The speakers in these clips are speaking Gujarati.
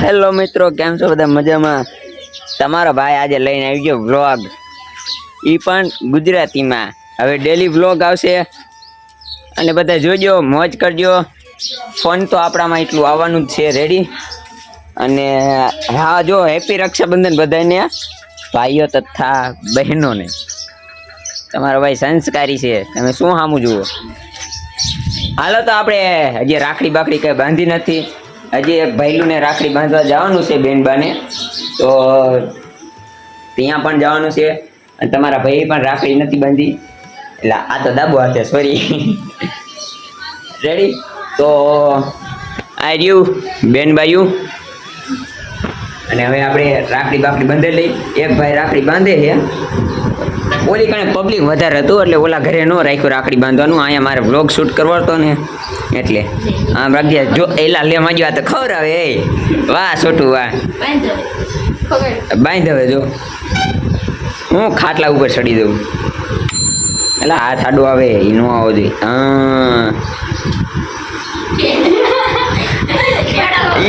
હેલો મિત્રો, કેમ છો બધા? મજામાં? તમારો ભાઈ આજે લઈને આવી ગયો વ્લોગ, ઈ પણ ગુજરાતીમાં. હવે ડેલી વ્લોગ આવશે અને બધા જોજો, મોજ કરજો. ફોન તો આપણામાં એટલું આવવાનું જ છે. રેડી? અને હા, જો હેપી રક્ષાબંધન બધાને, ભાઈઓ તથા બહેનોને. તમારો ભાઈ સંસ્કારી છે, તમે શું સામું જુઓ? હાલો તો આપણે હજી રાખડી બાકડી કઈ બાંધી નથી. હજી એક ભાઈલું ને રાખડી બાંધવા જવાનું છે બેનબાને, તો ત્યાં પણ જવાનું છે. અને તમારા ભાઈ પણ રાખડી નથી બાંધી, એટલે આ તો દાબો હાથે, સોરી. રેડી? તો આ રહ્યું બેનબાયું. અને હવે આપણે રાખડી બાકડી બાંધી લઈ. એક ભાઈ રાખડી બાંધે છે. ઓલી કણે પબ્લિક વધારે હતું એટલે ઓલા ઘરે ન રાખ્યું રાખડી બાંધવાનું. અહીંયા મારે વ્લોગ શૂટ કરવો હતો ને, એટલે આમ રાખજે. જો એલા લે માજો, આ તો ખબર આવે. એ વાહ છોટું વાહ, બાંધ હવે. જો હું ખાટલા ઉપર ચડી દઉં, એટલે હાથ આડો આવે, એ ન આવો જોઈએ. હા,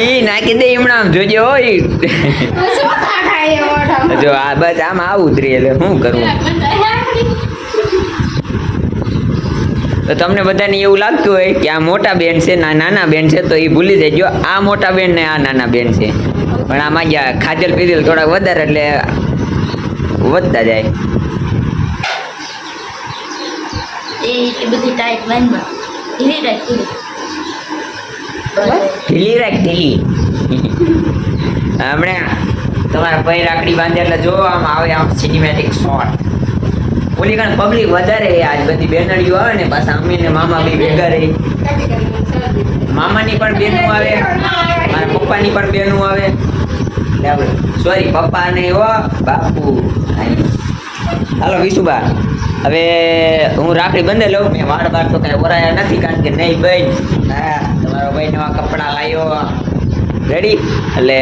ઈ નાખી દે હમણાં, જોજો. હોય જો આ બસ આમ આવું જ રહે, એટલે શું કરવું? તો તમને બધાને એવું લાગતું હોય કે આ મોટા બેન છે ના નાના બેન છે, તો એ ભૂલી જજો. આ મોટા બેન ને આ નાના બેન છે, પણ આમાં ગયા ખાધેલ પીધેલ થોડાક વધારે, એટલે વધતા જાય. ઢીલી રાખ, ઢીલી. હમણે તમારા ભાઈ રાખડી બાંધે એટલે જો આમ આવે, આમ સિનેમેટિક શોટ. ઓલી કારણે પબ્લિક વધારે, આજ બધી બેનડીઓ આવે ને, પાછા અમ્મી ને મામા બી ભેગા રહી. મામાની પણ બેનું આવે, મારા પપ્પાની પણ બેનું આવે. સોરી, પપ્પા ને હો બાપુ. હાલો વિશુબા, હવે હું રાખડી બંધે લઉં. મેં વાળ બાર તો કઈ ઓરાયા નથી, કારણ કે નહીં ભાઈ. હા, તમારો ભાઈ નવા કપડા લાવ્યો. રેડી? એટલે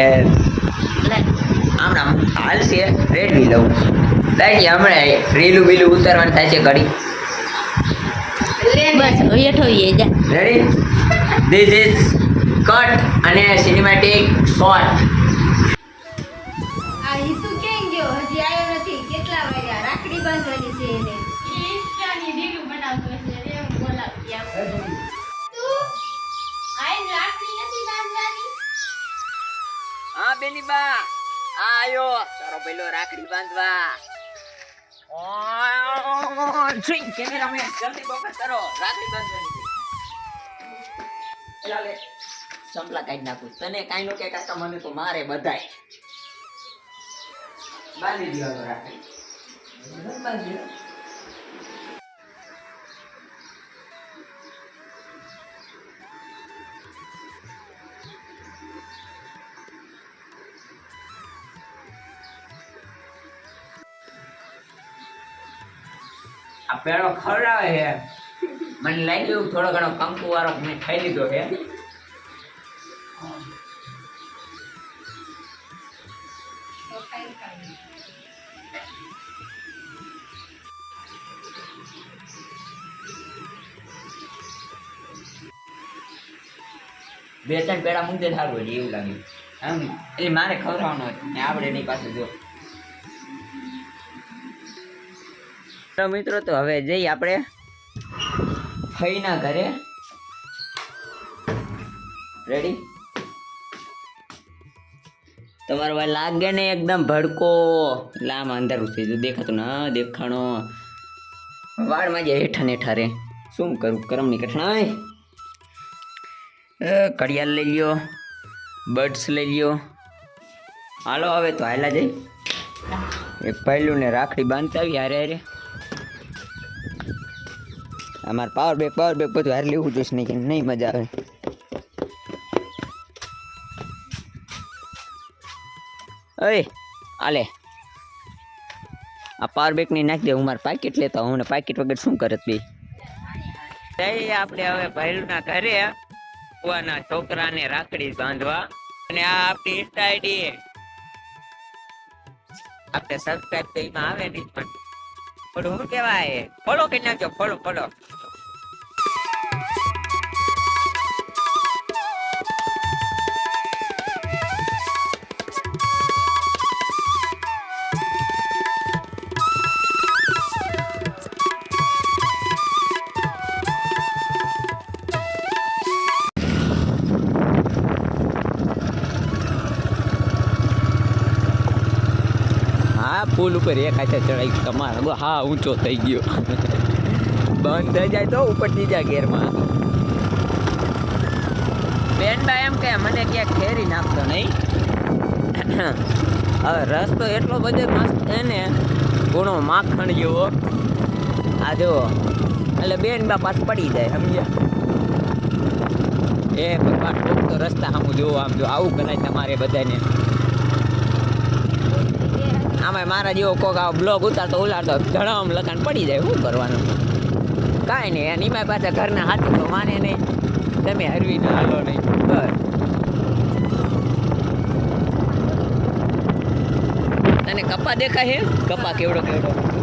આમ હાલશે. રેડી લઉં લાગી. હમણાં રીલું બીલું ઉતારવાનું થાય છે ઘડી. રેડી? ધીસ ઇઝ કટ અને સિનેમેટિક શોટ. હા બેની બા, આયો તારો પેલો રાખડી બાંધવા. કેમેરામેન જલ્દી ફોકસ કરો, રાખડી બાંધવાની છે. ચાલે સંપલા કાઢી નાખું. તને કાઈ નો કે કાકા, મને તો મારે બધાય. બાંધી દીધો રાખડી. બાંધી દીધો. આ પેલો ખવડાવે છે. મને લાગ્યું થોડો ઘણો કંકુ વાળો મેં ખાઈ લીધો છે. બે ત્રણ પેડા મૂકી દે સારું હોય એવું લાગ્યું. આમ એટલે મારે ખવડાવવાનો હતો ને આપણે એની પાસે. જો તો મિત્રો, તો હવે જઈ આપણે ફઈના ઘરે. રેડી? તમારો ભાઈ લાગે ને એકદમ ભડકો, એટલે આમ અંધારું થઈ ગયું, દેખાતું ના દેખાણો. વાળમાં જે હેઠા ને હેઠા રે, શું કરું? કરમની કઠણાઈ. ઘડિયાળ લઈ લ્યો, બર્ડ્સ લઈ લ્યો. હાલો હવે તો હાલા જઈ એક પહેલું ને રાખડી બાંધતા આવી હારે હારે. અમારે પાવર બેગ બધું હારે લેવું જોઈશ, નહીં કે નહીં મજા આવે. ઓય આલે, આ પાવર બેગ ની નાખી દે. હું મારે પાકીટ લેતા હું, પાકીટ વગર શું કરત બે. આપણે હવે પહેલું ના ઘરે કુવાના છોકરાને રાખડી બાંધવા. અને આ આપણી ઇન્સ્ટા આઈડી આપણે સબસ્ક્રાઇબ તો એમાં આવે નહીં, પણ થોડું શું કહેવાય, ફોલો કરી નાખજો. ફોલો. પુલ ઉપર એક હાથે ચડાવી તમારા હા ઊંચો થઈ ગયો બંધ થઈ જાય તો ઉપર ત્રીજા ગેરમાં બેનબા એમ કે મને ક્યાંક ફેરી નાખતો નહીં હવે રસ્તો એટલો બધો મસ્ત છે ને ઘણો માખણ જેવો આ જો એટલે બેનબા પાસ પડી જાય સમજ્યા એ ભગવાન કોક તો રસ્તા સામું જોવો આમ જો આવું કરાય તમારે બધાને આમાં મારા જેવો કોક આ બ્લોગ ઉતારતો ઉલાડતો ધડામ લખાણ પડી જાય શું કરવાનું કાંઈ નહીં અને એમાં પાછા ઘરના હાથ તો માને નહીં તમે હરવી ના હાલો નહીં બસ તને કપા દેખાય હે કપા કેવડો કેવડો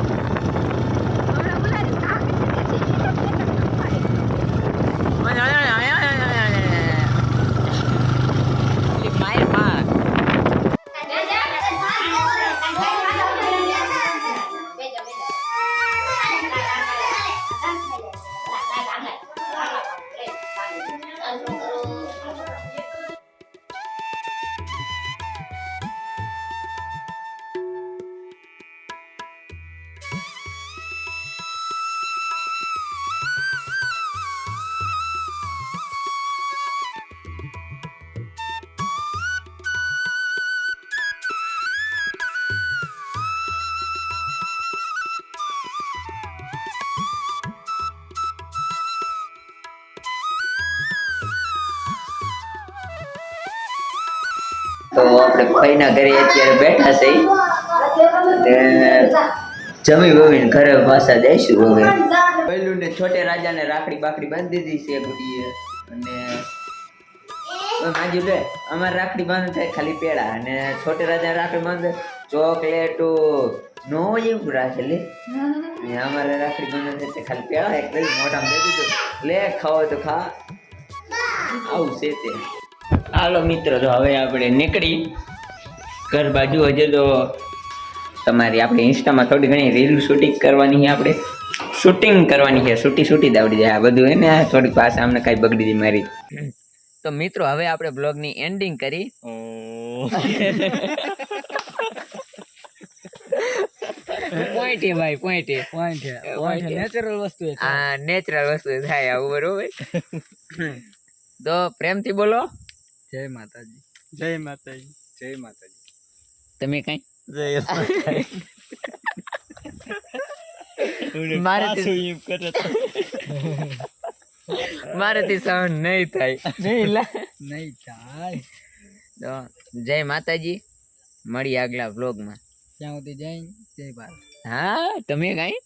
તો આપણે ભાઈના ઘરે અત્યારે બેઠા છે જમી બમીને ઘરે પાછા જઈશું હવે પહેલું ને છોટે રાજાને રાખડી બાકડી બાંધી દીધી છે ગુડીએ અને માજી લે અમારે રાખડી બાંધે થાય ખાલી પેડા અને છોટે રાજા રાખડી બાંધે ચોકલેટો નો એવું રાખે લે અમારે રાખડી બાંધે થાય ખાલી પેડા એક દઈ મોઢામાં દઈ દીધું લે ખાવો તો ખા આવું છે તે હાલો મિત્રો તો હવે આપણે નીકળી ઘર બાજુ હજુ તો તમારી આપણે ઇન્સ્ટામાં થોડી ઘણી રીલ શૂટિંગ કરવાની છે આપણે શૂટિંગ કરવાની છે શૂટી દાવડી જાય આ બધું હે ને થોડીક પાસે અમને કાંઈ બગડી દી મારી તો મિત્રો હવે આપણે બ્લોગની એન્ડિંગ કરી પોઈન્ટ હે ભાઈ પોઈન્ટ નેચરલ વસ્તુ હા નેચરલ વસ્તુ થાય આવું બરોબર તો પ્રેમથી બોલો જય માતાજી જય માતાજી જય માતાજી તમે કઈ જય મારાથી સહન નહીં થાય નહીં થાય તો જય માતાજી મળી આગલા વ્લોગમાં ત્યાં સુધી જય ભારત હા તમે કઈ